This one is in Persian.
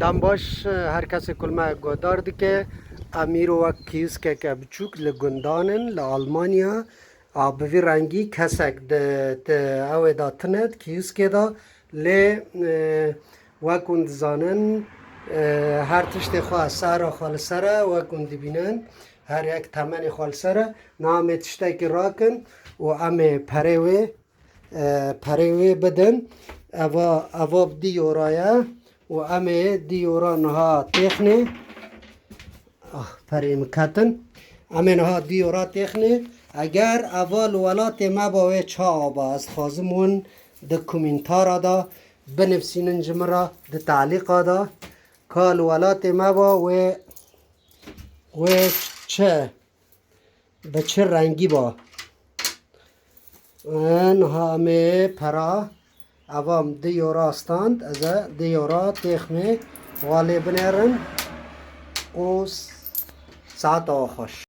دم باش هر کسی کلمه گودار که امیر و کیسکه که بچوک لگندانن لآلمانیا آبوی رنگی کسک ده او داتند کیسکه دا لی وکند زانن هر تشت خواه سر خال سره وکند بینن هر یک تمن خال سره نام تشته که راکن و امه پریوی بدن اوا بدی یورایه و امه دیورا نها تخنه پریم کتن امه نها دیورا تخنه اگر اول ولات ما باوی چا آبا از خازمون ده کومنتارا دا بنفسینن جمرا ده تعلیقا دا کال ولات ما با و چه به چه رنگی با نها امه پرا اوام دیورا استاند از دیورا تخمه والی بنرن و ساعت آخوش